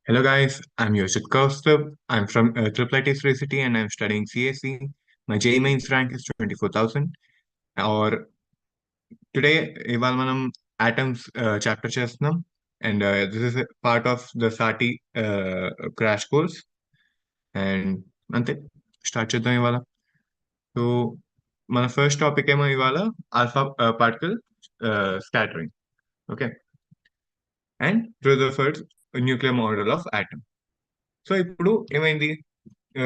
Hello guys, I'm Yojith Kaustabh. I'm from IIIT Sricity and I'm studying CSE. My JEE-Main's rank is 24,000. Or today, ఇవాళ మనం atoms chapter చేస్తున్నాం and this is part of the SATHEE crash course and అంతే start చేద్దాం ఇవాళ. So మన first topic ఏమో ఇవాళ alpha particle scattering. Okay, and Rutherford nuclear model of atom. So ఇప్పుడు ఏమైంది,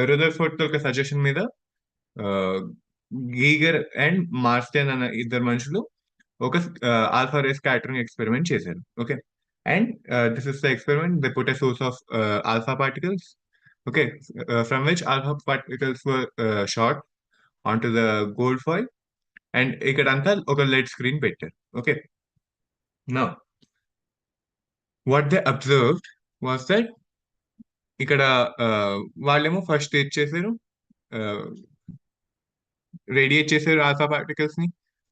రుదర్ఫోర్డ్ యొక్క సజెషన్ మీద గీగర్ అండ్ మార్స్టన్ అన్న ఇద్దరు మనుషులు ఒక ఆల్ఫా రే స్కాటరింగ్ ఎక్స్పెరిమెంట్ చేశారు. Okay, and this is the experiment they put a source of alpha particles. Okay, from which alpha particles were short on to the gold foil and ఇక్కడ అంతా ఒక lead screen పెట్టారు. Okay, now what they observed was that ఇక్కడ వాళ్ళేమో first ఇచ్చేసారు, radiate చేసారు alpha particles ని.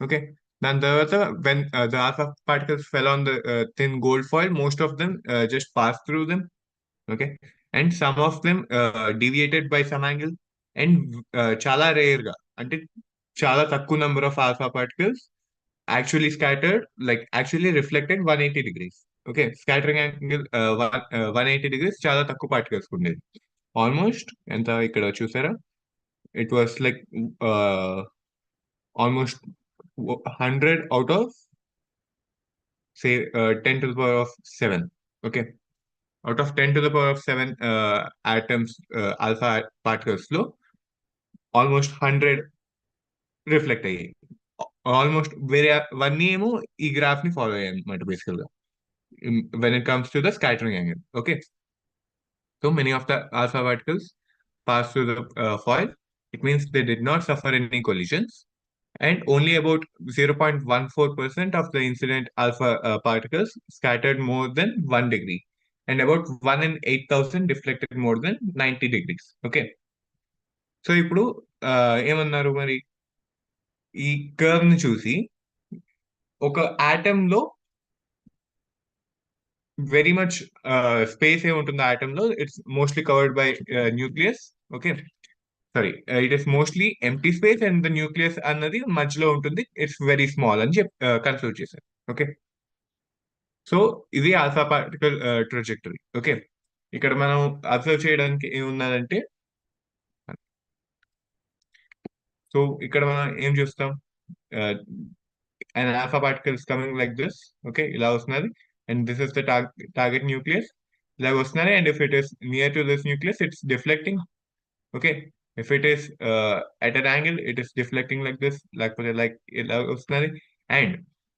Okay, దాని తర్వాత when the alpha particles fell on the thin gold foil, most of them just pass through them. Okay, and some of them deviated by some angle and చాలా rare గా, అంటే చాలా తక్కువ number of alpha particles actually scattered, like actually reflected 180 degrees. Okay, scattering angle 180 degrees, చాలా తక్కువ particles ఉండేది. Almost ఎంత ఇక్కడ చూసారా, it was like almost 100 out of say 10 to the power of 7. Okay, out of 10 to the power of 7 atoms, alpha particles లో almost 100 reflect అయ్యాయి. Almost వేరే అవన్నీ ఏమో ఈ గ్రాఫ్ ని ఫాలో అయ్యాయి అనమాట బేసికల్ గా when it comes to the scattering angle. Okay, so many of the alpha particles pass through the foil. It means they did not suffer any collisions, and only about 0.14% of the incident alpha particles scattered more than 1 degree, and about 1 in 8,000 deflected more than 90 degrees. Okay, so ఇప్పుడు ఏమన్నారు మరి, ఈ curve ని చూసి ఒక atom లో very much space ఏముంటుంది atom లో, it's mostly covered by nucleus. Okay, sorry, it is mostly empty space and the nucleus అన్నది మధ్యలో ఉంటుంది, ఇట్స్ వెరీ స్మాల్ అని కన్క్లూడ్ చేశారు. ఓకే, సో ఇది ఆల్ఫా పార్టికల్ ట్రజెక్టరీ. ఓకే, ఇక్కడ మనం అబ్జర్వ్ చేయడానికి ఏమున్నదంటే, సో ఇక్కడ మనం ఏం చూస్తాం, and alpha particles coming like this. Okay, ఇలా వస్తున్నది and this is the target nucleus, ఇలా వస్తున్నది. And if it is near to this nucleus it's deflecting. Okay, if it is at an angle, it is deflecting like this, like and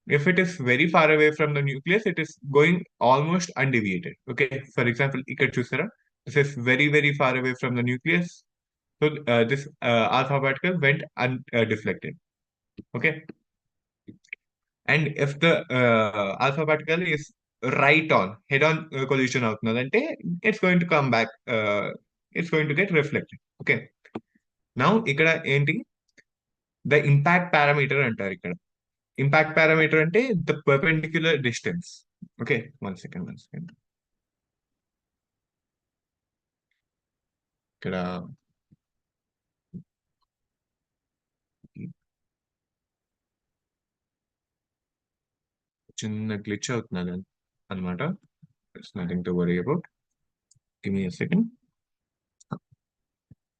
if it is very far away from the nucleus, it is going almost undeviated. Okay, for example, ఇక్కడ చూసారా, this is very very far away from the nucleus, so this alpha particle went undeflected. Okay, and if the alpha particle is right on head on collision అవుతున్నదంటే it's going to come back, it's going to get reflected. Okay, now ఇక్కడ ఏంటి, the impact parameter అంటారు. ఇక్కడ impact parameter అంటే the perpendicular distance. Okay, one second ఇక్కడ చిన్న glitch అవుతున్నది అనమాట. It's nothing to worry about, give me a second.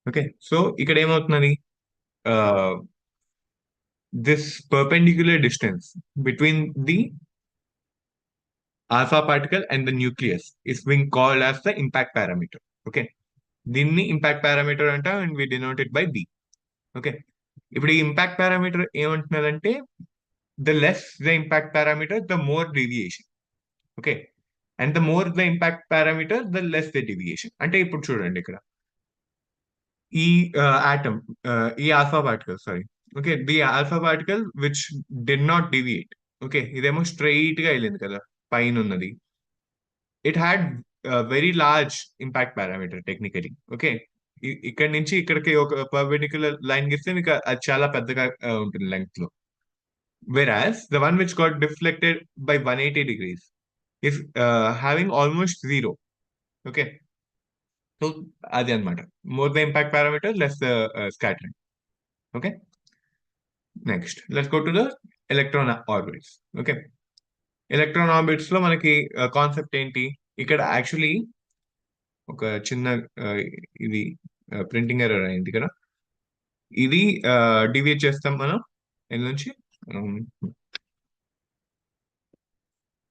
Okay, so ఇక్కడ ఏమవుతున్నది, this perpendicular distance between the alpha particle and the nucleus is being called as the impact parameter. Okay, దీన్ని impact parameter అంటాం and we denote it by B. Okay, ఇప్పుడు ఈ impact parameter ఏమంటున్నదంటే the less the impact parameter the more deviation. Okay, and the more the impact parameter the less the deviation. అంటే ఇప్పుడు చూడండి ఇక్కడ ఈ ఆటమ్, ఈ alpha particle, sorry, okay, the alpha particle which did not deviate. Okay, ఇదేమో straight గా వెళ్ళింది కదా పైన ఉన్నది, it had very large impact parameter technically. Okay, ఇక్కడ నుంచి ఇక్కడికి ఒక పర్పెండిక్యులర్ లైన్ గీస్తే మీకు అది చాలా పెద్దగా ఉంటుంది లెంగ్త్ లో. Whereas the one which got deflected by 180 degrees is having almost zero. Okay. So అది అనమాట. More the impact parameter, less the scattering. Okay. Next let's go to the electron orbits. Okay. Electron orbits లో మనకి concept ఏంటి? ఇక్కడ actually ఒక చిన్న ఇది printing error అయింది ఇక్కడ. ఇది డివియేట్ చేస్తాం మనం ఎన్ని నుంచి.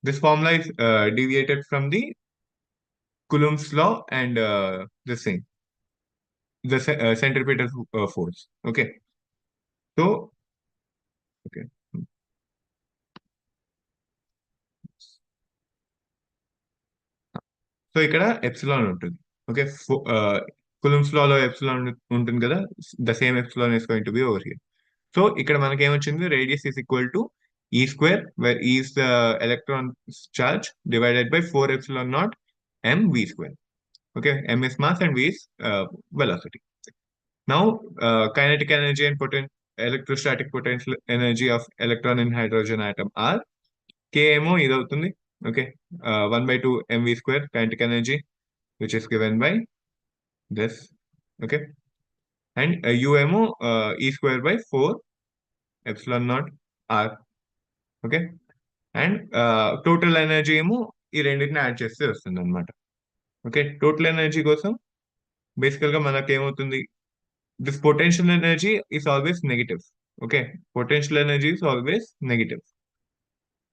This formula is deviated from the Coulomb's law and this thing, the centripetal force. Okay. So, okay. So ఇక్కడ ఎప్సిలాన్ ఉంటుంది. ఓకే. కులుమ్స్ లాలో ఎప్సిలాన్ ఉంటుంది కదా, the same epsilon is going to be over here. So ఇక్కడ మనకి ఏమొచ్చింది, radius is equal to ఈ square, wear ఈ is the electron charge divided by 4 epsilon naught m v square. Okay, m is mass and v is velocity. Now, kinetic energy and electrostatic potential energy of electron in hydrogen atom are k ఏమో ఇది అవుతుంది. Okay, 1/2 mv square kinetic energy, which is given by this. Okay, and u ఏమో e square by 4 epsilon naught r. Okay, and total energy ఏమో ఈ రెండింటిని add చేస్తే వస్తుంది అనమాట. ఓకే, టోటల్ ఎనర్జీ కోసం బేసికల్ గా మనకి ఏమవుతుంది, this potential energy is always negative. Okay, potential energy is always negative.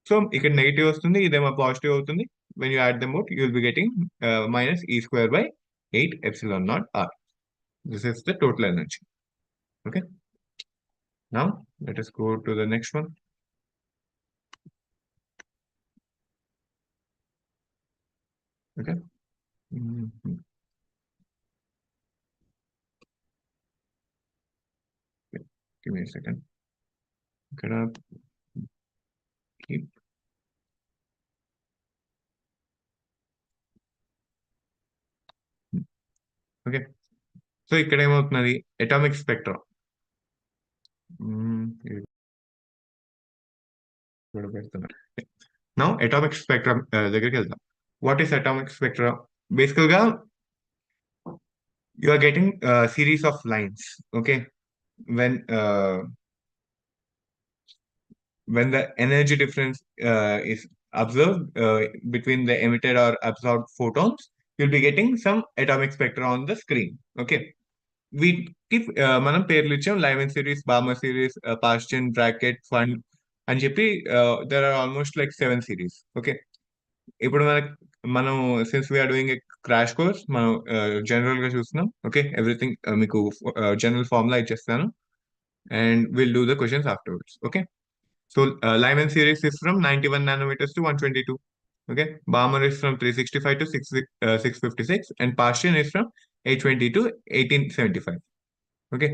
So ఇక్కడ నెగిటివ్ వస్తుంది, ఇదేమో పాజిటివ్ అవుతుంది. when you add them out, you will be getting minus e square by 8 epsilon naught r. This is the total energy. Okay, now let us go to the next one. Okay. Mhm. Okay. Give me a second. ఇక్కడ keep. Okay, so ఇక్కడ ఏమవుతున్నది, atomic spectrum. Now atomic spectrum దగ్గరికి వెళ్దాం. What is atomic spectrum? బేసికల్ గా you are getting a series of lines. Okay, when uh, when the energy difference is observed between the emitted or absorbed photons, you'll be getting some atomic spectra on the screen. Okay, వీటికి మనం పేర్లు ఇచ్చాం, Lyman series, Balmer series, Paschen, Brackett, Pfund అని చెప్పి there are almost like 7 series. Okay, ఇప్పుడు మనం since we're doing a crash course, మనం general గా చూస్తున్నాం. ఓకే, ఎవ్రీథింగ్ మీకు జనరల్ ఫార్ములా ఇచ్చేస్తాను and will do the questions afterwards. Okay, so Lyman series is from 91 nanometers to 122. Okay, Balmer is from 365 to 656 and Pastian is from 820 to 1875. Okay,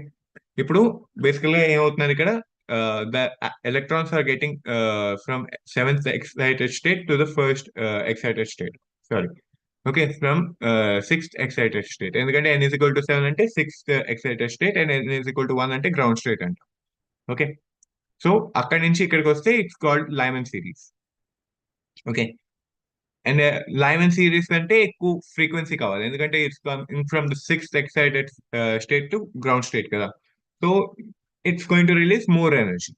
ఇప్పుడు బేసికల్ గా ఏమవుతున్నది ఇక్కడ, the electrons are getting from 7th excited state to the first excited state. Sorry, okay, from 6th excited state. ఎందుకంటే n is equal to 7 అంటే 6th excited state and n is equal to 1 అంటే ground state అంట. Okay, so అక్కడి నుంచి ఇక్కడికి వస్తే it's called Lyman series. Okay, and Lyman series అంటే ఎక్కువ ఫ్రీక్వెన్సీ కావాలి, ఎందుకంటే it's coming from the 6th excited state to ground state కదా. So it's going to release more energy.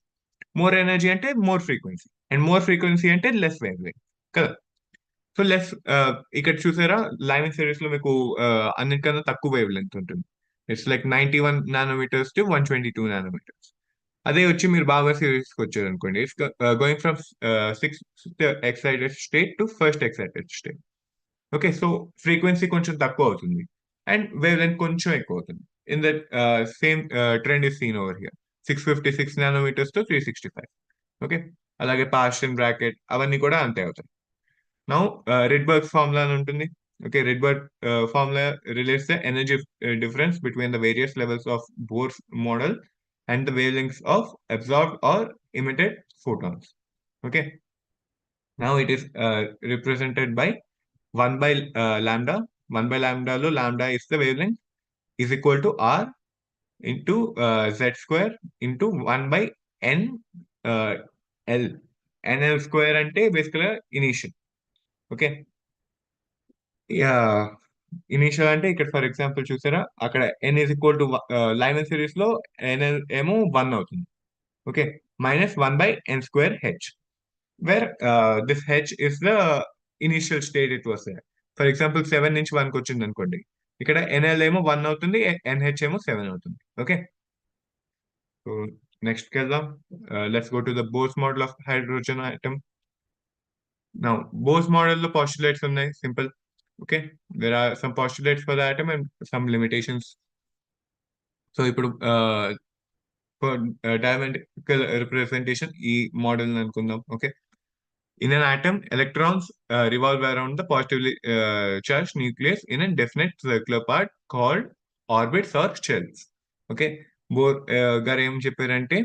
More energy అంటే more frequency, and more frequency అంటే less wavelength కదా. So less, ఇక్కడ చూసారా లైమన్ సిరీస్ లో మీకు అన్నిటికన్నా తక్కువ వేవ్ లెంగ్త్ ఉంటుంది. It's like 91 nanometers to 122 nanometers. అదే వచ్చి మీరు బాగా సిరీస్ కి వచ్చారు అనుకోండి, it's going from 6th excited state to first excited state. Okay, so frequency కొంచెం తక్కువ అవుతుంది అండ్ వేవ్ లెంత్ కొంచెం ఎక్కువ అవుతుంది. In that same trend is seen over here, 656 nanometers to 365. Okay, అలాగే పాస్టియన్, బ్రాకెట్ అవన్నీ కూడా అంతే అవుతాయి. నౌ రిడ్బర్గ్ ఫార్ములా అని ఉంటుంది. Okay, Rydberg formula relates the energy difference between the various levels of Bohr's model and the wavelengths of absorbed or emitted photons. Okay, now it is represented by 1 by lambda. 1 by lambda lo lambda is the wavelength, is equal to r into z square into 1 by n l. nl square ante basically initial. Okay, yeah, initial అంటే ఇక్కడ for example చూసారా, అక్కడ n is equal to Lyman series లో n ఏమో 1 అవుతుంది. Okay, minus 1 by n square h, where this h is the initial state it was there. For example 7 నుంచి 1 కి వచ్చింది అనుకోండి, ఇక్కడ nl ఏమో 1 అవుతుంది, nh ఏమో 7 అవుతుంది. ఓకే, సో నెక్స్ట్ వెళ్దాం. Let's go to the bores model of hydrogen atom. Now bores model లో పాస్టులేట్స్ ఉన్నాయి, simple. Okay, there are some postulates for the atom and some limitations. So ఇప్పుడు diametrical representation ఈ model అనుకుందాం. Okay, in an atom, electrons revolve around the positively charged nucleus in a definite circular path called orbits or shells. Okay, bore గారు ఏం చెప్పారంటే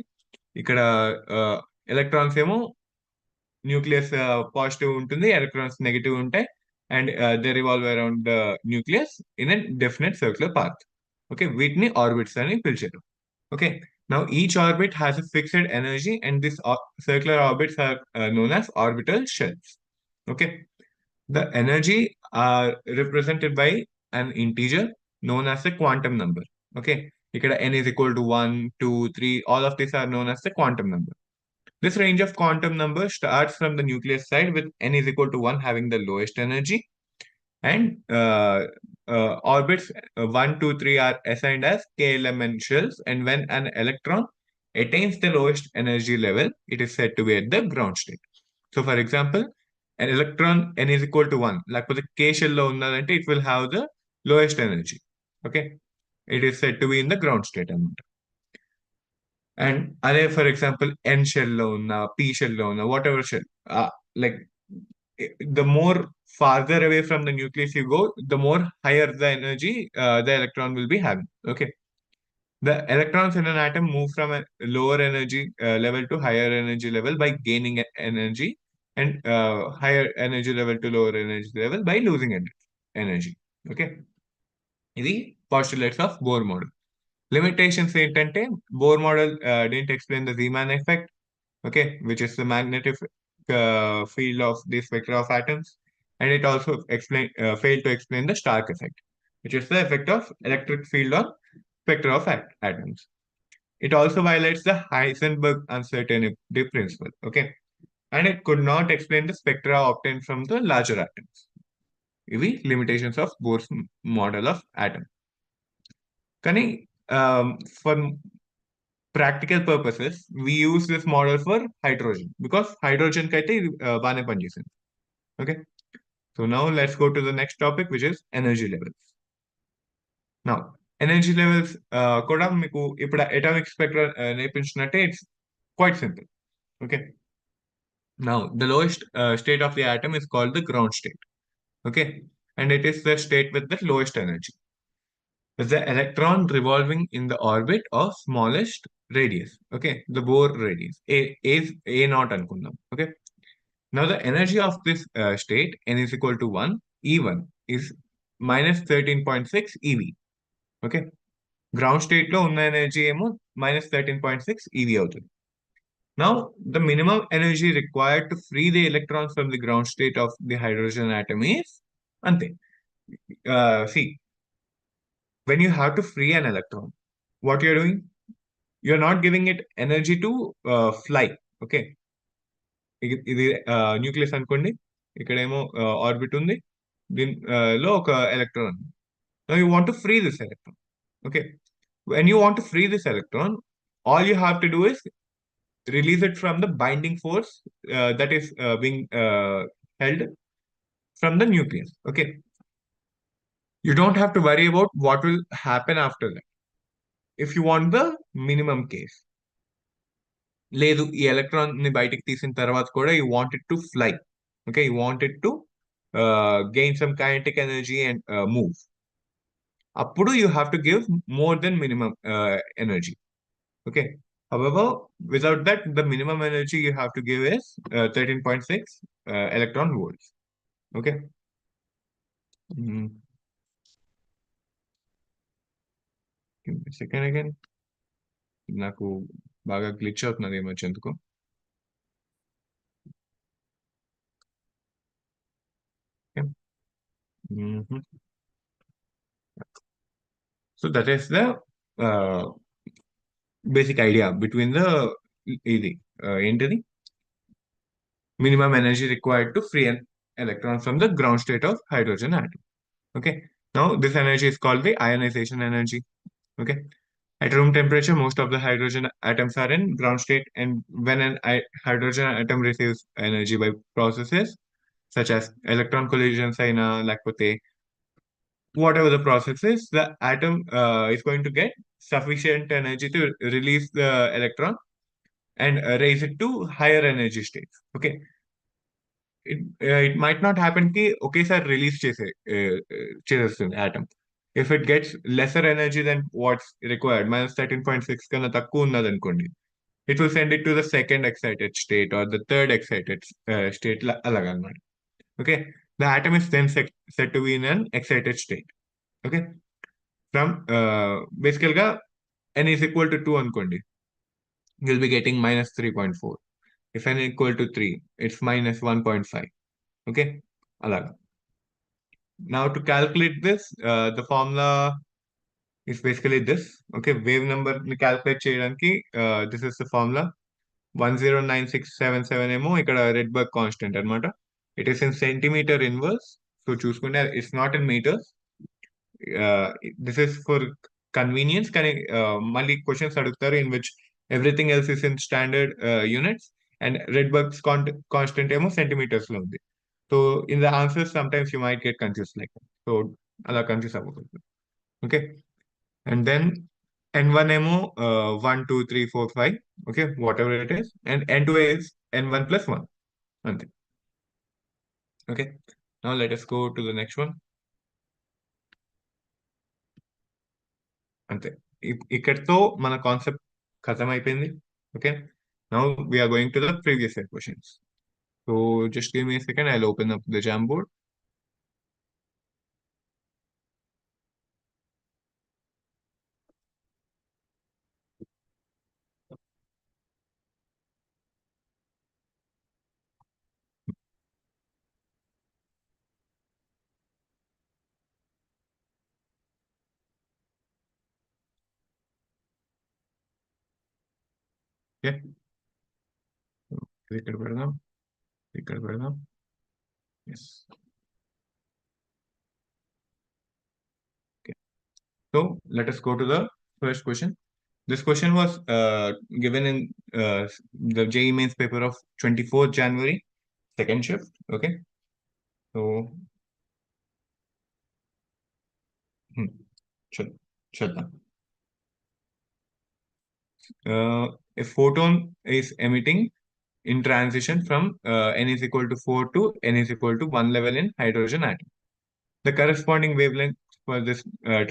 ఇక్కడ electrons ఏమో nucleus positive ఉంటుంది, electrons negative ఉంటాయి, and they revolve around the nucleus in a definite circular path. Okay, వీటిని orbits అని పిలిచారు. Okay, now each orbit has a fixed energy and these circular orbits are known as orbital shells. Okay, the energy are represented by an integer known as a quantum number. Okay, ikkada n is equal to 1, 2, 3, all of these are known as the quantum number. This range of quantum numbers starts from the nucleus side with n is equal to 1 having the lowest energy, and orbits 1, 2, 3 are assigned as KLMN shells, and when an electron attains the lowest energy level, it is said to be at the ground state. So for example, an electron n is equal to 1, like K shell lo unnadante, it will have the lowest energy. Okay, it is said to be in the ground state. And అదే for example N shell లో ఉన్న, P shell లో ఉన్న, whatever shell, like the more farther away from the nucleus you go, the more higher the energy the electron will be having. Okay, the electrons in an atom move from a lower energy level to higher energy level by gaining energy, and higher energy level to lower energy level by losing energy. Okay, ఇది postulates of Bohr model. Limitations ఏంటంటే, Bohr model didn't explain the Zeeman effect, okay, which is the magnetic field of the spectra of atoms, and it also failed to explain the Stark effect, which is the effect of electric field on spectra of atoms. It also violates the Heisenberg uncertainty principle, okay, and it could not explain the spectra obtained from the larger atoms. ఇవి limitations of Bohr's model of atom. కానీ for practical purposes, we use this model for hydrogen because hydrogen kaite baane panchesinది. Okay, so now let's go to the next topic, which is energy levels. Now energy levels కూడా మీకు ఇప్పుడు atomic spectra నేర్పించినట్టే, it's quite simple. Okay, now the lowest state of the atom is called the ground state. Okay, and it is the state with the lowest energy. Is the electron revolving in the orbit of smallest radius. Okay, the Bohr radius is a naught anukundam. Okay, now the energy of this state n is equal to 1, E1 is minus 13.6 eV. Okay, ground state lo unna energy emo minus 13.6 eV avutundi. Now the minimum energy required to free the electrons from the ground state of the hydrogen atom is ante. See, when you have to free an electron, what you're doing, you're not giving it energy to fly. Okay, ఇది nucleus అనుకోండి, ఇక్కడేమో orbit ఉంది, దీనిలో ఒక electron. Now you want to free this electron. Okay, when you want to free this electron, all you have to do is release it from the binding force that is being held from the nucleus. Okay, you don't have to worry about what will happen after that. If you want the minimum case, లేదు ఈ electron ని బయటికి తీసిన తర్వాత కూడా you wanted to fly. Okay, you wanted to gain some kinetic energy and move, అప్పుడు you have to give more then minimum energy. Okay, however without that the minimum energy you have to give is 13.6 electron volts. Okay, give me a second again, నాకు బాగా glitch అవుతున్నది ఏమో ఎందుకు. Okay. So that is the uh, basic idea between the ఇది ఏంటిది minimum energy required to free an electron from the ground state of hydrogen atom. Okay. Now this energy is called the ionization energy. Okay. At room temperature, most of the hydrogen atoms are in ground state, and when an hydrogen atom receives energy by processes such as electron collisions, like whatever the process is, the atom is going to get sufficient energy to release the electron and raise it to higher energy states. Okay. It might not happen ki ఒకేసారి release చేసేస్తుంది atom. If it gets lesser energy than what's required, -13.6 కన్నా తక్కువ ఉన్నది అనుకోండి, it will send it to the second excited state or the third excited state అలాగనమాట. Okay. The atom is then set to be in an excited state. Okay. From basically గా n is equal to 2 అనుకోండి, you'll be getting -3.4. If n equal to 3, it's -1.5. Okay. అలాగా. Now to calculate this, the formula is basically this. Okay. Wave number ని calculate చేయడానికి this is the formula. 109677 ఏమో ఇక్కడ Rydberg constant అన్నమాట. It is in centimetre inverse. So చూసుకుంటే it's not in metres. This is for convenience, కానీ మళ్ళీ questions అడుగుతారు in which everything else is in standard units and Rydberg's constant ఏమో centimetres లో ఉంది. So in the answers sometimes you might get confuse like. So అలా confuse అవ్వకూడదు. Okay. And then N1 ఏమో 1, 2, 3, 4, 5. Okay, whatever it is. And N2 is N1 plus 1. అంతే. Okay. Now let us go to the next one. అంతే. ఇక్కడితో మన concept ఖతం అయిపోయింది. Okay. Now we are going to the previous year questions. So just give me a second. I'll open up the Jamboard. Okay. ఇక్కడ పెడదాం. ఇక్కడ పెడదాం. Yes. Okay. So let us go to the first question. This question was given in the JEE Mains paper of 24th January, second shift. Okay. So, చూద్దాం. A photon is emitting in transition from n is equal to 4 to n is equal to 1 level in hydrogen atom. The corresponding wavelength for this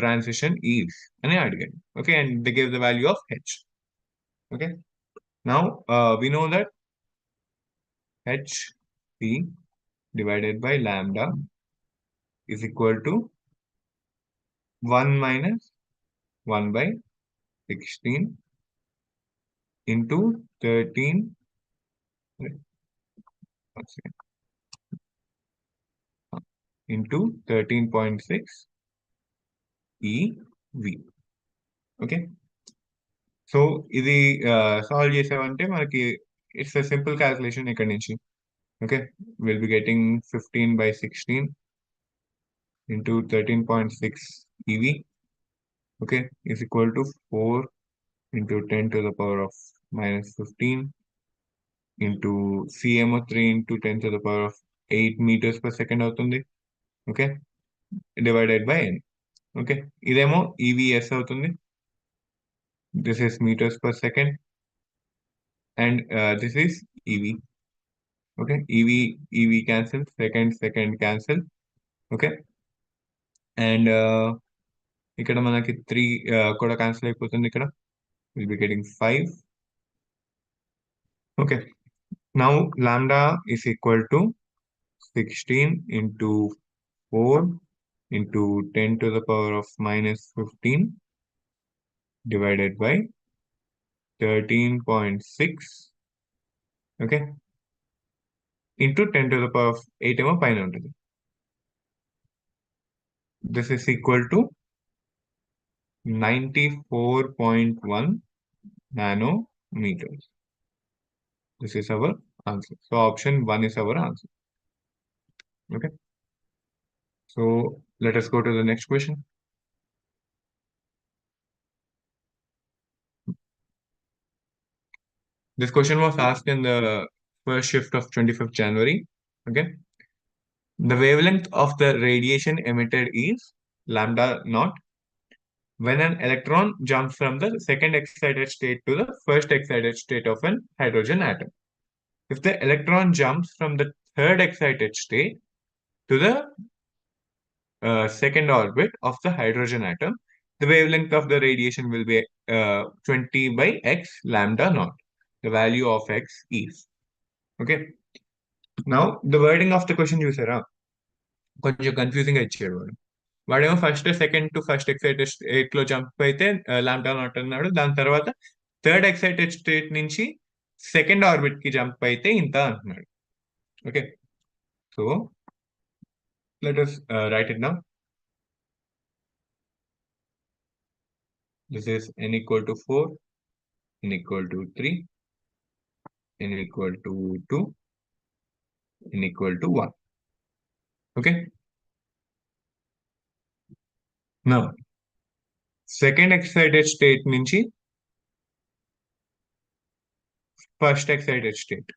transition is అని అడిగాడు. Okay, and they give the value of h. Okay. Now we know that h p divided by lambda is equal to 1 minus 1 by 16 into 13 into 13.6 EV. Okay. So ఇది solve చేసామంటే మనకి it's a simple calculation ఇక్కడ నుంచి. Okay. Will be getting 15/16 into 13.6 EV. Okay, is equal to 4 into 10 to the power of -15 into CMO 3 into 10 to the power of 8 meters per second అవుతుంది. Okay, divided by n. Okay, ఇదేమో EVS అవుతుంది. This is metres per second and this is EV. Okay, EV cancel, second cancel. Okay, and ఇక్కడ మనకి 3 కూడా cancel అయిపోతుంది. ఇక్కడ will be getting 5. Okay, now lambda is equal to 16 into 4 into 10 to the power of -15 divided by 13.6. Okay, into 10 to the power of 8 ఏమో పైన ఉంటుంది. This is equal to 94.1 nanometers. This is our answer. So option 1 is our answer. Okay. So let us go to the next question. This question was asked in the first shift of 25th January. Okay. The wavelength of the radiation emitted is lambda naught when an electron jumps from the second excited state to the first excited state of an hydrogen atom. If the electron jumps from the third excited state to the second orbit of the hydrogen atom, the wavelength of the radiation will be 20 by x lambda naught. The value of x is. Okay. Now, the wording of the question చూసారా కొంచెం confusing గా ఇచ్చాడు వాడు వాడేమో first second to first excited state లో jump అయితే lambda naught అన్నాడు. దాని తర్వాత థర్డ్ ఎక్సైటెడ్ స్టేట్ నుంచి సెకండ్ ఆర్బిట్ కి జంప్ అయితే ఇంత అంటున్నాడు. Okay, so let us write it down. This is n equal to 4, n equal to 3, n equal to 2, n equal to 1. Okay. Now, second excited state నుంచి first excited state,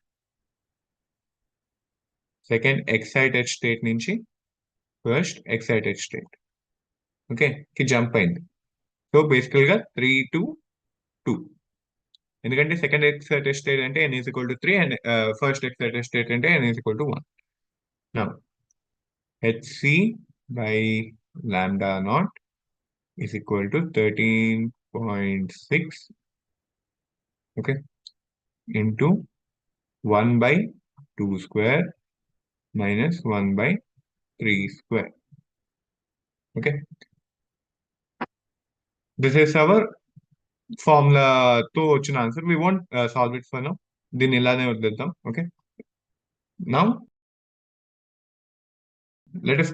second excited state నుంచి first excited state okay కి jump అయింది. So బేసికల్ గా 3 to 2, ఎందుకంటే second excited state అంటే n is equal to 3 and first excited state అంటే n is equal to 1. Now hc by lambda naught is equal to 13.6 okay into 1 by 2 square minus 1 by 3 square. Okay, this is our formula తో వచ్చిన answer. We won't solve it for now. దీన్ని ఇలానే వదిలేద్దాం. Okay, now let us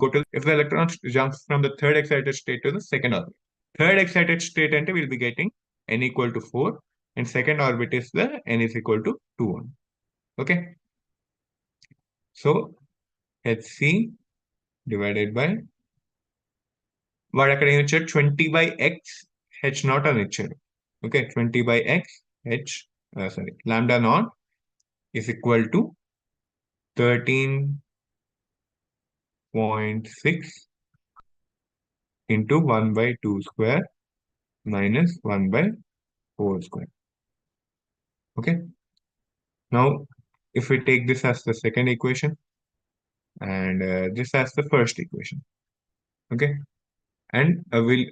go to if the electron jumps from the third excited state to the second orbit. Third excited state ante we'll be getting n equal to 4 and second orbit is the n is equal to 2 1. Okay, so hc divided by వాడు అక్కడ ఏమి ఇచ్చాడు 20 by x h naught అని ఇచ్చాడు. Okay, 20 by x h sorry lambda naught is equal to 13.6 into 1 by 2 square minus 1 by 4 square. Okay, now if we take this as the second equation and this as the first equation, okay, and we'll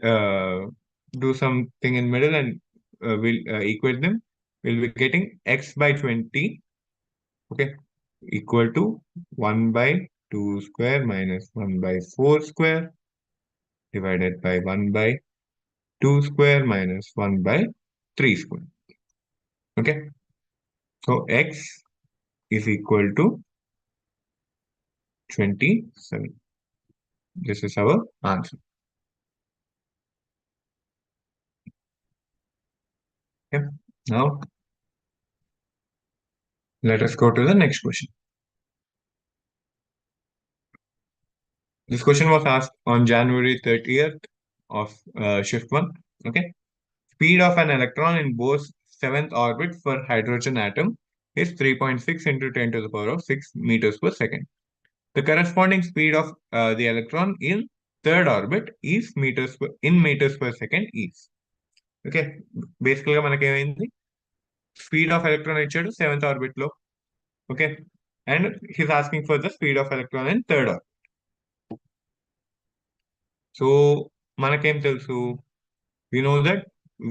do something in middle and we'll equate them. We'll be getting x by 20 okay equal to 1 by 2 square minus 1 by 4 square divided by 1 by 2 square minus 1 by 3 square. Okay, so x is equal to 27. This is our answer. Okay, now let us go to the next question. This question was asked on January 30th of shift 1. Okay, speed of an electron in Bohr's seventh orbit for hydrogen atom is 3.6 into 10 to the power of 6 meters per second. The corresponding speed of the electron in third orbit is meters per second is. Okay, basically మనకి ఏమైంది, speed of electron ఇచ్చాడు seventh orbit లో. Okay, and he's asking for the speed of electron in third orbit. So మనకేం తెలుసు, we know that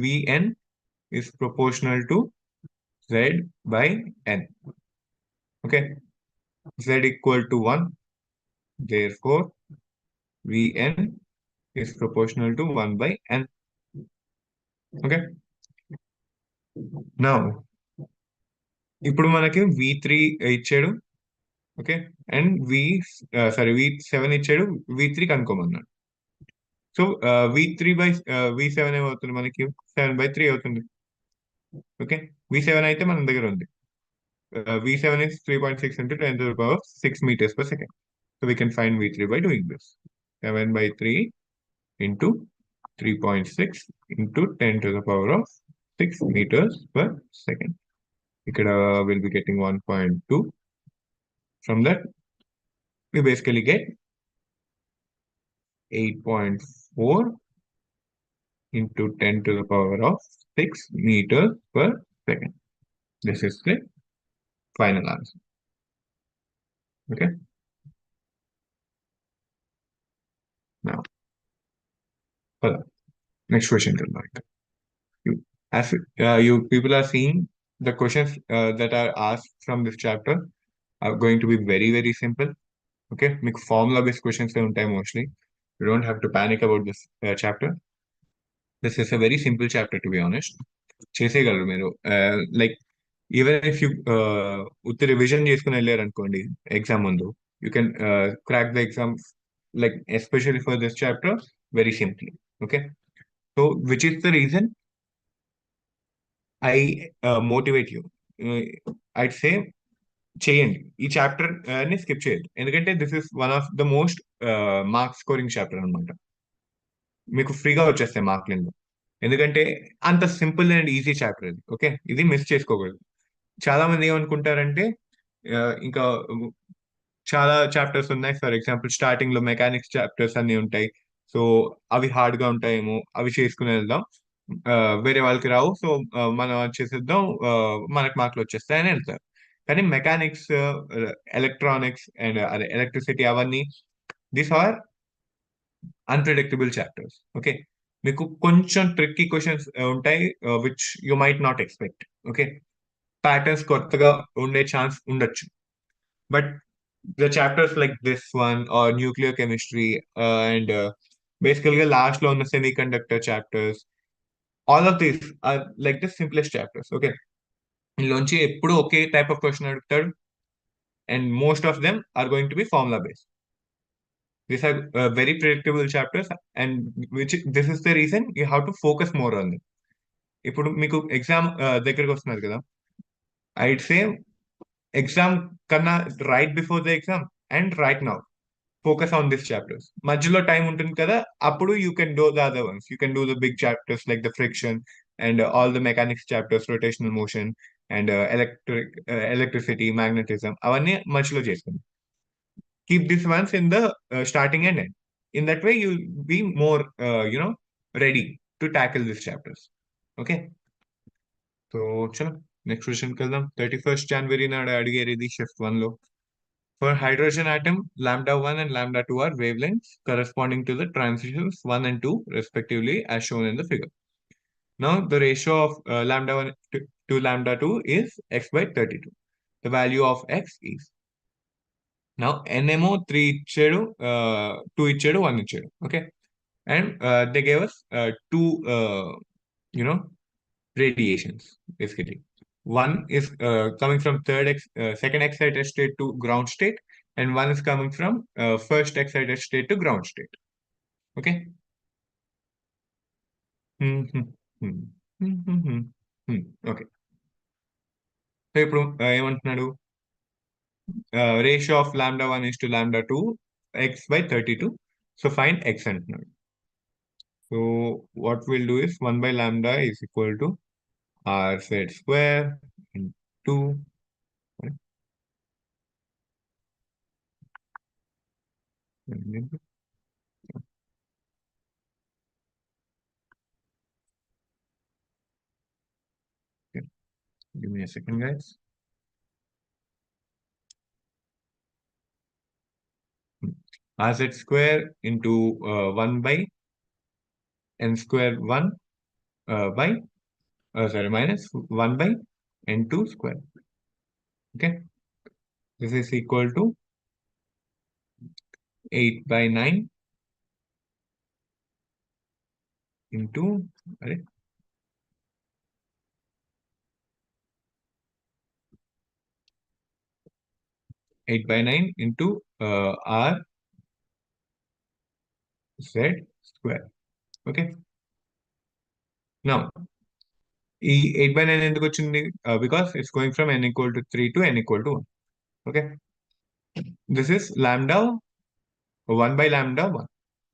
Vn is proportional to Z by N. Okay, Z equal to 1. Therefore, Vn is proportional to 1 by N. Okay, now ఇప్పుడు మనకి V3 ఇచ్చాడు. Okay, and V7 ఇచ్చాడు, V3 కనుక్కోమన్నాడు. So V3/V7 ఏమవుతుంది మనకి 7/3 అవుతుంది. Okay, V7 అయితే మన దగ్గర ఉంది. V7 is 3.6 into 10 to the power 6 meters per second. So we can find V3 by doing this. 7/3 into 3.6 into 10 to the power of 6 meters per second. Here we'll be getting 1.2. From that, we basically get 8.4 into 10 to the power of 6 meters per second. This is the final answer. Okay. Now, next question. You, as you people are seeing, the questions that are asked from this chapter are going to be very, very simple. Okay, మీకు formula based questions ఉంటాయి mostly. You don't have to panic about this chapter. This is a very simple chapter, to be honest. చేసేయగలరు మీరు. Like even if you ఉత్తి revision చేసుకుని వెళ్ళారు అనుకోండి exam ముందు, you can crack the exam, like especially for this chapter, very simply. Okay, so which is the reason I motivate you. I'd say చేయండి ఈ chapter ని skip చేయదు, ఎందుకంటే this is one of the most mark scoring chapter అనమాట. మీకు ఫ్రీగా వచ్చేస్తాయి మార్కులు, ఎందుకంటే అంత సింపుల్ అండ్ ఈజీ చాప్టర్ ఇది. ఓకే, ఇది మిస్ చేసుకోకూడదు. చాలా మంది ఏమనుకుంటారంటే ఇంకా చాలా చాప్టర్స్ ఉన్నాయి. ఫర్ ఎగ్జాంపుల్ స్టార్టింగ్ లో మెకానిక్స్ చాప్టర్స్ అన్ని ఉంటాయి, సో అవి హార్డ్ గా ఉంటాయేమో, అవి చేసుకుని వెళ్దాం, వేరే వాళ్ళకి రావు, సో మనం చేసేద్దాం, మనకు మార్కులు వచ్చేస్తాయని వెళ్తారు. కానీ మెకానిక్స్, ఎలక్ట్రానిక్స్ అండ్ అదే ఎలక్ట్రిసిటీ, అవన్నీ these are unpredictable chapters. Okay, మీకు కొంచెం ట్రిక్కీ క్వశ్చన్స్ ఉంటాయి which you might not expect. Okay, patterns కొత్తగా ఉండే ఛాన్స్ ఉండొచ్చు. But the chapters like this one or nuclear chemistry and basically last lo ఉన్న semiconductor chapters, all of these are like the simplest chapters. Okay, ఇందులోంచి ఎప్పుడు ఒకే type of question అడుగుతాడు, and most of them are going to be formula based. These are very predictable chapters, and which this is the reason you have to focus more on them. ఇప్పుడు మీకు exam దగ్గరకు వస్తున్నారు కదా, I'd సే exam కన్నా right before the exam and right now focus on these chapters. మధ్యలో time ఉంటుంది కదా, అప్పుడు you can do the other ones. You can do the big chapters like the friction and all the mechanics chapters, rotational motion and electricity, magnetism, అవన్నీ మధ్యలో చేసుకోండి. Keep these ones in the starting and end. In that way, you'll be more, ready to tackle these chapters. Okay. So, చలో next question వెళ్దాం. 31st January నాడు అడిగారు ఇది shift 1 లో. For hydrogen atom, lambda 1 and lambda 2 are wavelengths corresponding to the transitions 1 and 2 respectively as shown in the figure. Now the ratio of lambda 1 to lambda 2 is x/32. The value of x is. Now NMO 3 ఇచ్చాడు, 2 ఇచ్చాడు, 1 ఇచ్చాడు. Okay, and they gave us two radiations basically. One is coming from second excited state to ground state, and one is coming from first excited state to ground state. Okay. Okay. So ఇప్పుడు ఏమంటున్నాడు, ratio of lambda 1 is to lambda 2 x/32. So find x అంటున్నాడు. So what we'll do is 1 by lambda is equal to r z square into give me a second, guys. Rz square into 1 by n square 1 by minus 1 by n2 square. Okay, this is equal to 8 by 9 into 8 by 9 into r z square. Okay. Now, ఈ 8/9 ఎందుకు వచ్చింది? Because it's going from n equal to 3 to n equal to 1. Okay. This is lambda 1 by lambda 1.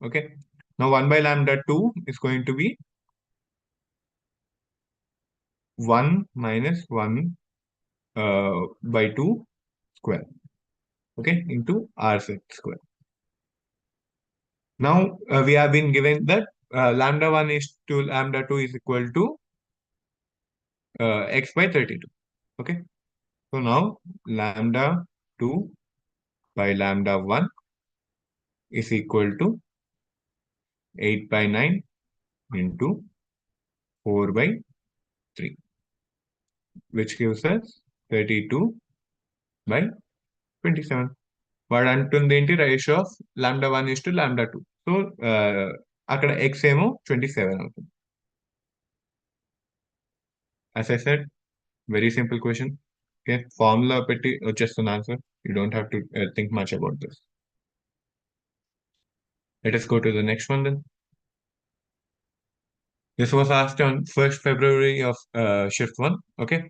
Okay. Now 1 by lambda 2 is going to be 1 minus 1 by 2 square. Okay. Into r square. Now we have been given that lambda 1 is to lambda 2 is equal to x by 32. Okay. So now lambda 2 by lambda 1 is equal to 8 by 9 into 4 by 3, which gives us 32 by 27. వాడు అంటుంది ఏంటి? Ratio of lambda 1 is to lambda 2. So అక్కడ X ఏమో 27 అవుతుంది. As I said, very simple question. Okay, formula పెట్టి వచ్చేస్తుంది answer. You don't have to think much about this. Let us go to the next one then. This was asked on 1st February of shift 1. Okay.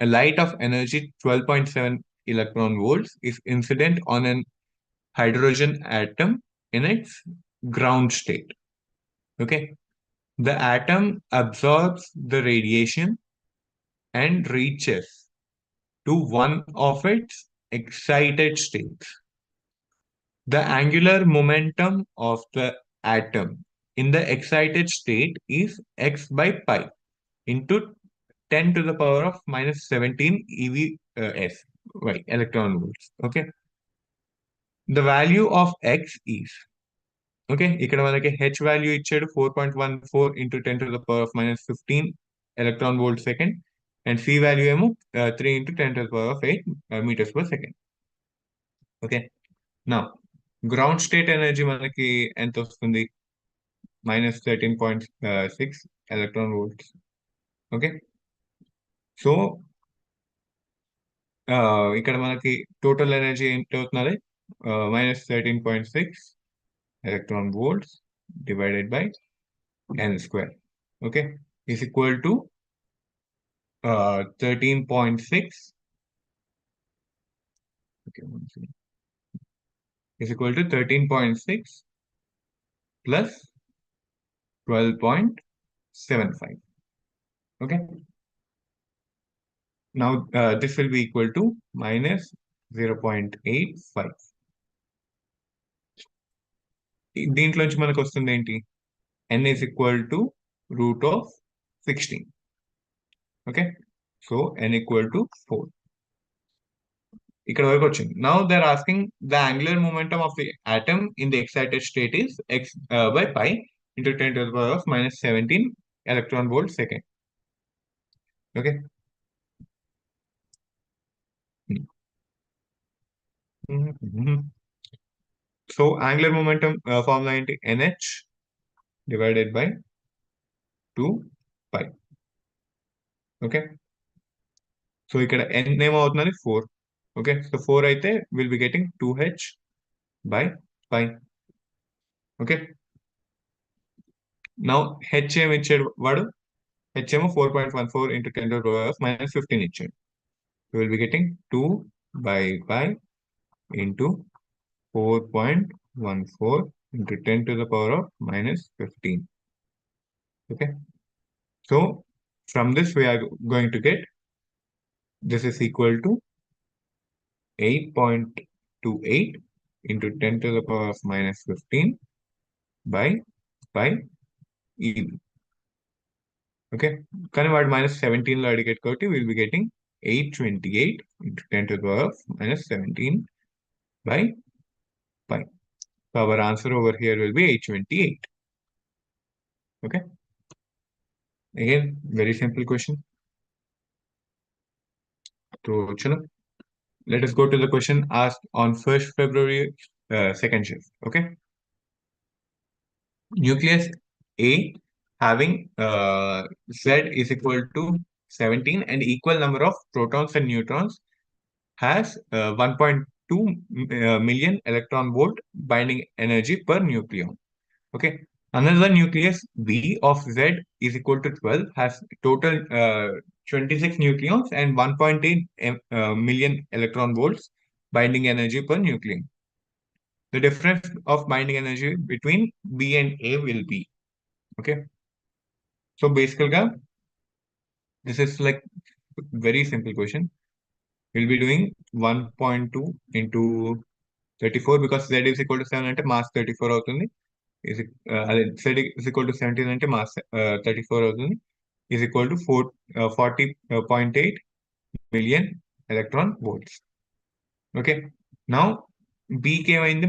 A light of energy 12.7 electron volts is incident on an hydrogen atom in its ground state. Okay. The atom absorbs the radiation and reaches to one of its excited states. The angular momentum of the atom in the excited state is x by pi into 10 to the power of minus 17 EV right, electron volts. Okay. The value of x is, okay, ఇక్కడ మనకి h value ఇచ్చాడు 4.14 into 10 to the power of minus 15 electron volt second, and c value ఏమో 3 into 10 to the power of 8 meters per second. Okay. Now, ground state energy మనకి ఎంత వస్తుంది? minus 13.6 electron volts. Okay. So ఇక్కడ మనకి total energy ఏంటి అవుతున్నది? minus 13.6 electron volts divided by n square. Okay, is equal to 13.6. Okay, is equal to 13.6 plus 12.75. Okay. Now this will be equal to minus 0.85. దీంట్లోంచి మనకు వస్తుంది ఏంటి? n is equal to root of 16. Okay, so n equal to 4. ఇక్కడ వరకు వచ్చింది. Now they're asking the angular momentum of the atom in the excited state is x by pi into 10 to the power of minus 17 electron volt second. Okay. So angular momentum formula ఏంటి? nh divided by 2 pi. Okay. So ఇక్కడ n ఏమవుతున్నది? 4. Okay, so 4 అయితే we'll be getting 2h by pi. Okay. Now h ఏమి ఇచ్చాడు వాడు? h ఏమో 4.14 into 10 to the power of minus 15 ఇచ్చాడు. So we'll be getting 2 by pi into 4.14 into 10 to the power of minus 15. Okay. So from this we are going to get this is equal to 8.28 into 10 to the power of minus 15 by pi EV. Okay. కానీ వాడు minus 17 లో అడిగేది కాబట్టి we'll be getting 828 into 10 to the power of minus 17 by pi. So our answer over here will be 828. Okay. Again, very simple question. So, chalo. Let us go to the question asked on 1st February, second shift. Okay. Nucleus A having Z is equal to 17 and equal number of protons and neutrons has 1.2 million electron volt binding energy per nucleon. Okay. Another nucleus V of Z is equal to 12 has total 26 nucleons and 1.8 million electron volts binding energy per nucleon. The difference of binding energy between B and A will be, okay. So basically, this is like very simple question. We'll be doing 1.2 into 34 because Z is equal to 7 ante mass 34 అవుతుంది. Z is equal to 17 ante mass 34 అవుతుంది. Is equal to 40.8 million electron volts. Okay. Now B ఏమైంది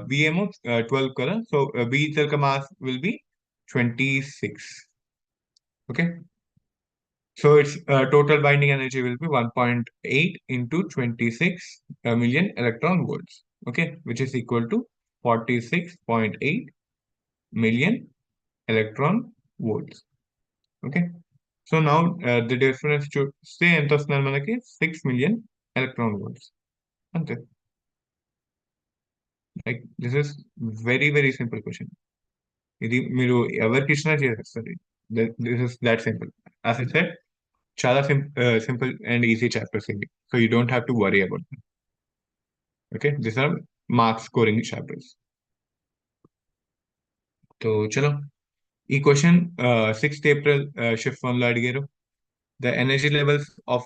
B ఏమో 12 కదా. So B యొక్క mass will be 26. Okay. So its total binding energy will be 1.8 into 26 million electron volts. Okay, which is equal to 46.8 million electron volts. Okay. So now the difference should stay ఎంత వస్తున్నారు మనకి 6 million electron volts. అంతే. Like this is very very simple question. ఇది మీరు ఎవరికి ఇచ్చినా చేసేస్తారు. This is that simple. As I said, చాలా simple and easy chapters ఇవి. So you don't have to worry about them. Okay, these are mark scoring chapters. So చలో ఈ question 6th April shift 1 లో అడిగారు. The energy levels of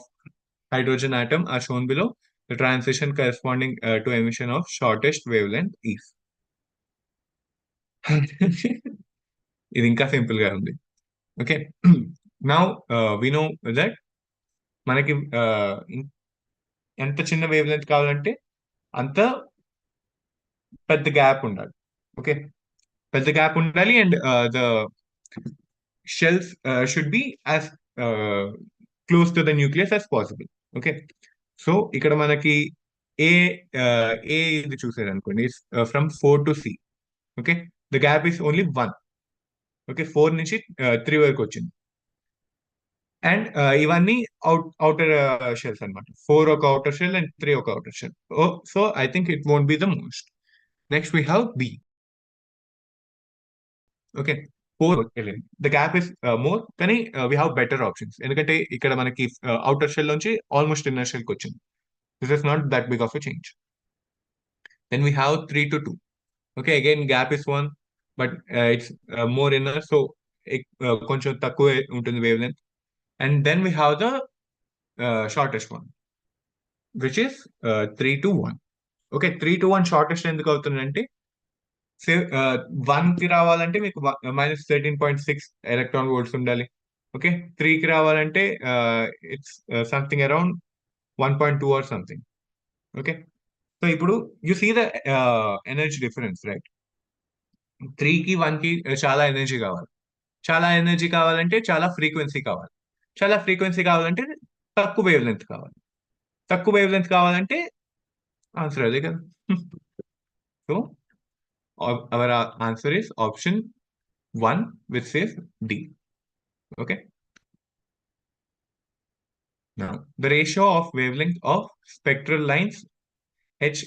hydrogen atom are shown below. The transition corresponding to emission of shortest wavelength is. ఇది ఇంకా simple గా ఉంది. Okay, now we know that మనకి ఎంత చిన్న వేవ్ లెంత్ కావాలంటే అంత పెద్ద గ్యాప్ ఉండాలి. ఓకే, పెద్ద గ్యాప్ ఉండాలి and the shells should be as close to the nucleus as possible. Okay, so ఇక్కడ మనకి ఏ ఏ ఇది చూసారు అనుకోండి from 4 to C. Okay, the gap is only 1. Okay, 4 నుంచి 3 వరకు వచ్చింది. అండ్ ఇవన్నీ outer షెల్స్ అనమాట. 4 ఒక అవుటర్ షెల్ అండ్ 3 ఒక outer shell. So I think it won't be the most. Next we have B. Okay, 4 వెళ్ళింది. ద గ్యాప్ ఇస్ మోర్, కానీ we have better options ఎందుకంటే ఇక్కడ మనకి అవుటర్ షెల్ నుంచి ఆల్మోస్ట్ ఇన్నర్ షెల్ కి వచ్చింది. This is not that big of a change. Then we have 3 to 2. Okay, again gap is 1 but it's more inner, so కొంచెం తక్కువ ఉంటుంది wave length. And then we have the shortest one which is 3 to 1. Okay, 3 to 1 shortest ఎందుకు అవుతుందంటే 1 కి రావాలంటే మీకు -13.6 electron volts ఉండాలి. Okay, 3 కి రావాలంటే it's something around 1.2 or something. Okay, so ఇప్పుడు you see the energy difference, right? 3 కి 1 కి చాలా ఎనర్జీ కావాలి. చాలా ఎనర్జీ కావాలంటే చాలా ఫ్రీక్వెన్సీ కావాలి. చాలా ఫ్రీక్వెన్సీ కావాలంటే తక్కువ వేవ్ లెంత్ కావాలి. తక్కువ వేవ్ లెంత్ కావాలంటే ఆన్సర్ అదే కదా. So our answer is option 1, which says D. Okay. Now, the ratio of wavelength of spectral lines H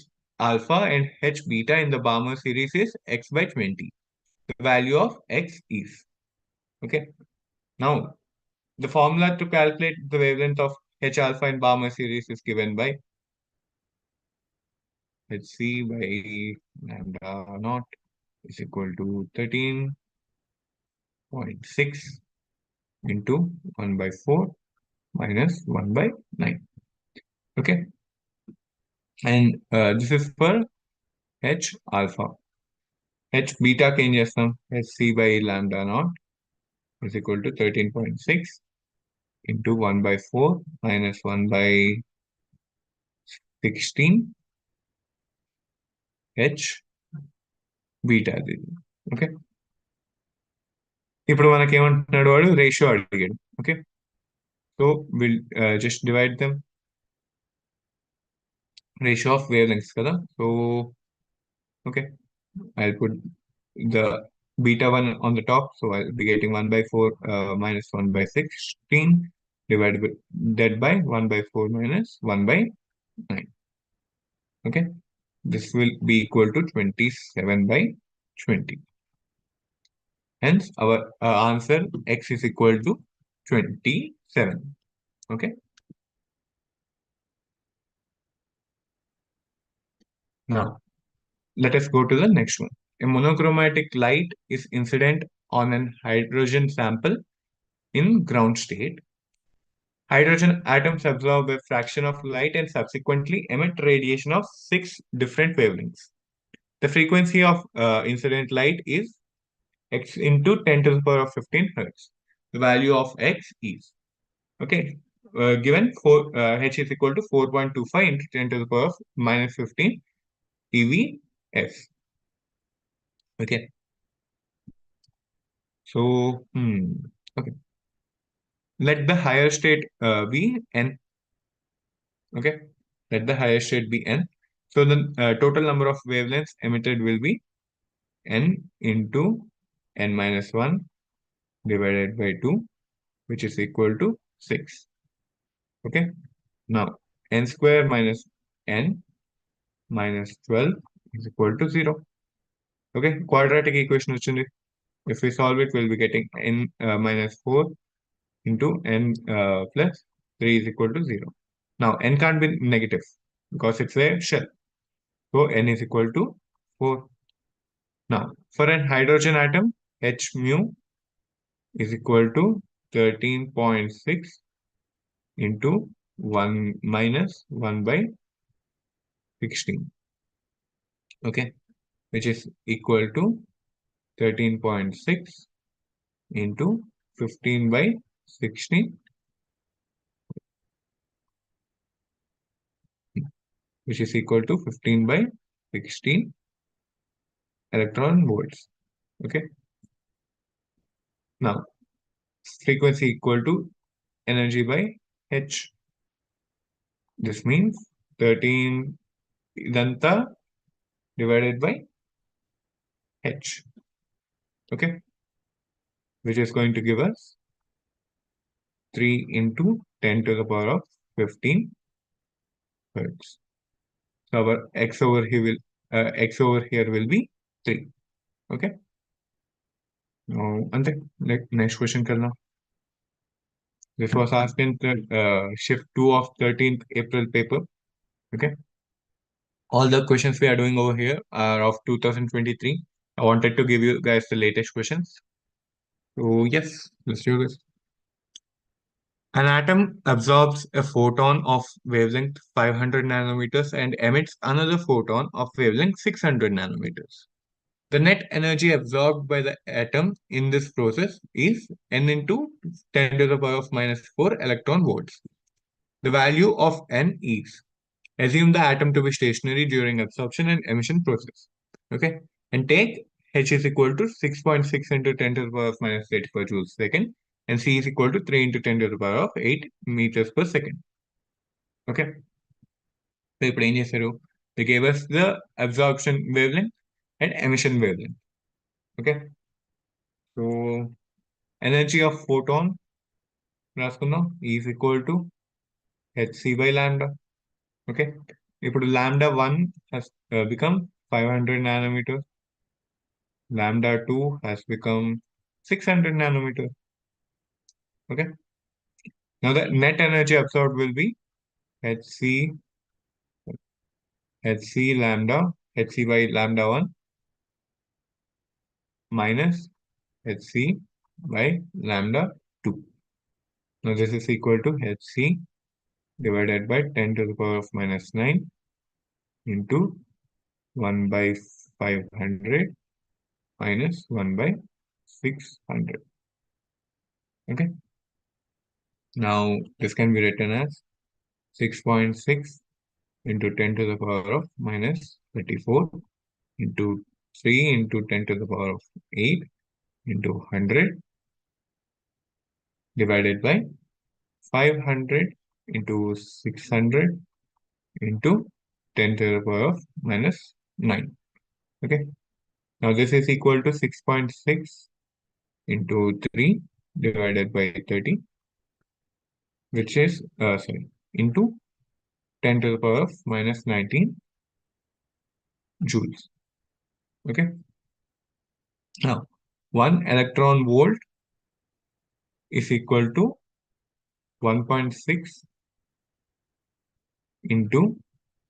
alpha and H beta in the Balmer series is x by 20. The value of x is. Okay. Now, the formula to calculate the wavelength of H alpha in Balmer series is given by Hc by lambda naught is equal to 13.6 into 1 by 4 minus 1 by 9. Okay. And this is for H alpha. H beta కి ఏం చేస్తాం? Hc by lambda naught is equal to 13.6 into 1 by 4 minus 1 by 16 H beta. ఓకే, ఇప్పుడు మనకి ఏమంటున్నాడు వాడు? Ratio అడిగాడు. Okay, so will just divide them. Ratio of wavelength కదా. So okay, I'll put the beta 1 on the top, so I'll be getting 1 by 4 minus 1 by 16 divided by that by 1 by 4 minus 1 by 9. Okay, this will be equal to 27 by 20. Hence, our answer x is equal to 27. Okay. Now, let us go to the next one. A monochromatic light is incident on an hydrogen sample in ground state. Hydrogen atoms absorb a fraction of light and subsequently emit radiation of 6 different wavelengths. The frequency of incident light is x into 10 to the power of 15 hertz. The value of x is, okay, given h is equal to 4.25 into 10 to the power of minus 15 EVs. Okay. So, okay. Let the higher state be n. Okay. Let the higher state be n. So the total number of wavelengths emitted will be n into n minus 1 divided by 2, which is equal to 6. Okay. Now, n square minus n minus 12 is equal to 0. Okay. Quadratic equation వచ్చింది. If we solve it, we'll be getting n minus 4 into n plus 3 is equal to 0. Now, n can't be negative because it's a shell. So, n is equal to 4. Now, for an hydrogen atom, h mu is equal to 13.6 into 1 minus 1 by 16. Okay, which is equal to 13.6 into 15 by 16, which is equal to 15 by 16 electron volts. Okay. Now, frequency equal to energy by h. This means 13 idanta divided by h. Okay. Which is going to give us 3 into 10 to the power of 15 hertz. So our x over here will be 3. Okay. Now, next question karna. This was asked in shift 2 of 13th April paper. Okay. All the questions we are doing over here are of 2023. I wanted to give you guys the latest questions. So yes, let's do this. An atom absorbs a photon of wavelength 500 nanometers and emits another photon of wavelength 600 nanometers. The net energy absorbed by the atom in this process is n into 10 to the power of minus 4 electron volts. The value of n is, assume the atom to be stationary during absorption and emission process. Okay. And take h is equal to 6.6 into 10 to the power of minus 84 joules per second. And c is equal to 3 into 10 to the power of 8 meters per second. Okay. So ఇప్పుడు ఏం చేశారు? They gave us the absorption wavelength and emission wavelength. Okay. So energy of photon రాసుకుందాం is equal to hc by lambda. Okay. ఇప్పుడు lambda 1 has become 500 nanometers. Lambda 2 has become 600 nanometers. Okay. Now the net energy absorbed will be hc lambda hc by lambda 1 minus hc by lambda 2. Now this is equal to hc divided by 10 to the power of minus 9 into 1 by 500 minus 1 by 600. Okay. Now this can be written as 6.6 into 10 to the power of minus 34 into 3 into 10 to the power of 8 into 100 divided by 500 into 600 into 10 to the power of minus 9. Okay. Now this is equal to 6.6 into 3 divided by 30, which is, into 10 to the power of minus 19 joules. Okay. Now, 1 electron volt is equal to 1.6 into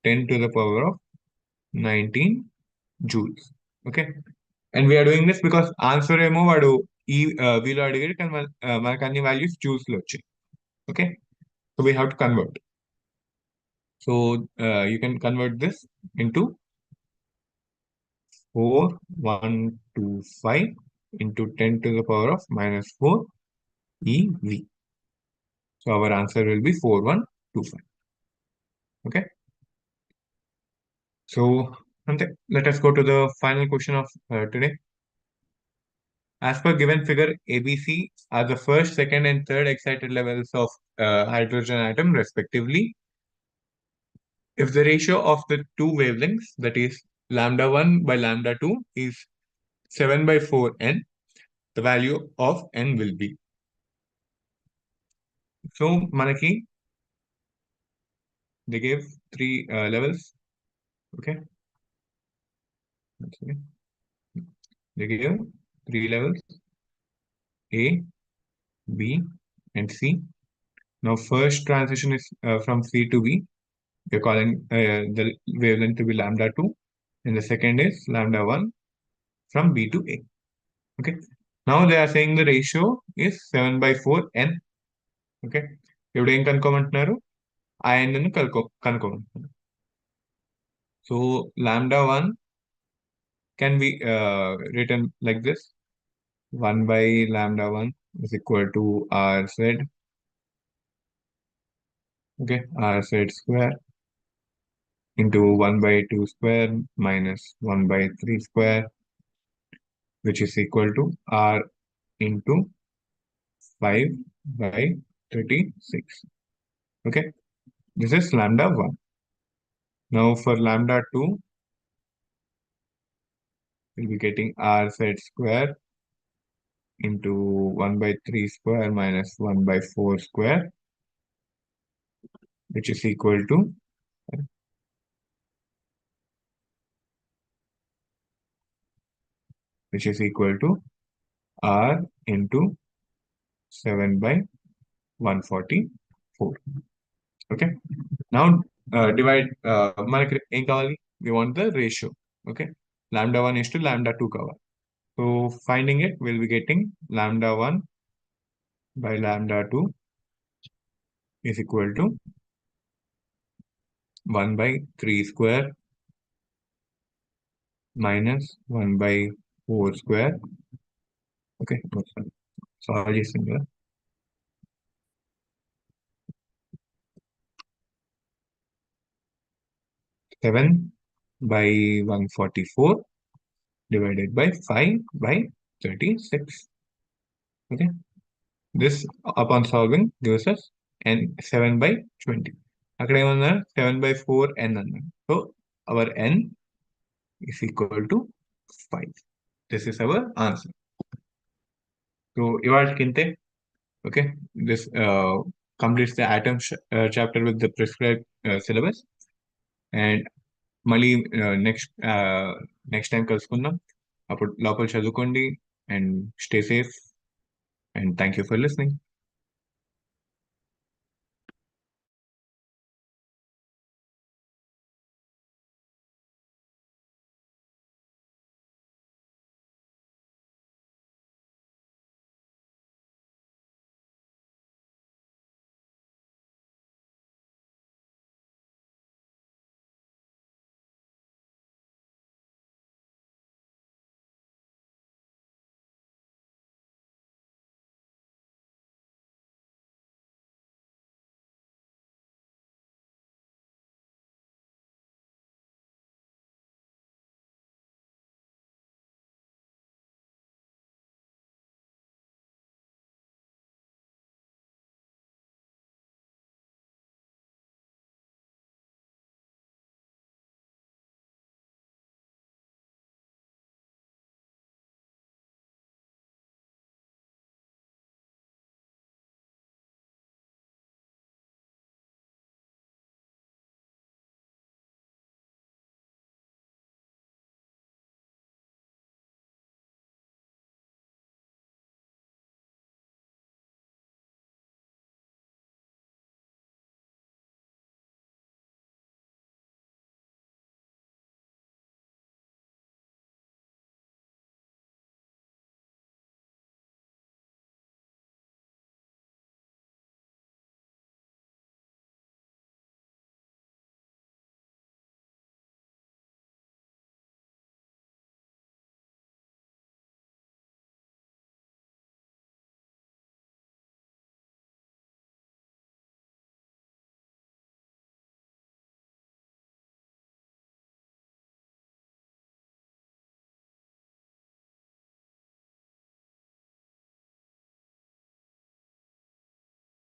10 to the power of 19 joules. Okay. And we are doing this because answer ఏమో వాడు వీలో అడిగాడు కానీ మనకు అన్ని values joules లో వచ్చాయి. Okay. So we have to convert. So you can convert this into 4125 into 10 to the power of minus 4 EV. So our answer will be 4125. Okay. So let us go to the final question of today. As per given figure, ABC are the first, second, and third excited levels of hydrogen atom respectively. If the ratio of the two wavelengths, that is lambda 1 by lambda 2, is 7 by 4 n, the value of n will be. So, manaki, they gave three levels. Okay. They gave three levels, A, B, and C. Now, first transition is from C to B. We're calling the wavelength to be lambda 2. And the second is lambda 1 from B to A. Okay. Now they are saying the ratio is 7 by 4 n. Okay. ఇప్పుడు ఏం కనుక్కోమంటున్నారు ఆ n ను కనుక్కోమంటున్నారు. So lambda 1 can be written like this. 1 by lambda 1 is equal to rz. Okay. Rz square into 1 by 2 square minus 1 by 3 square, which is equal to r into 5 by 36. Okay. This is lambda 1. Now for lambda 2, we'll be getting rz square into 1 by 3 square minus 1 by 4 square, which is equal to r into 7 by 144. Okay. Now divide మనకి ఏం కావాలి? We want the ratio. Okay. Lambda 1 is to lambda 2 కావాలి. So finding it, we'll be getting lambda 1 by lambda 2 is equal to 1 by 3 square minus 1 by 4 square. Okay, sorry, singular. 7 by 144 divided by 5 by 36. Okay, this upon solving gives us n 7 by 20. అక్కడ ఏమన్నారు 7 by 4 n అన్నారు. So our n is equal to 5. This is our answer. So ఇవాళకి ఇంతే. Okay, this completes the atom chapter with the prescribed syllabus. And మళ్ళీ next time కలుసుకుందాం. అప్పుడు లోపల చదువుకోండి and stay safe and thank you for listening.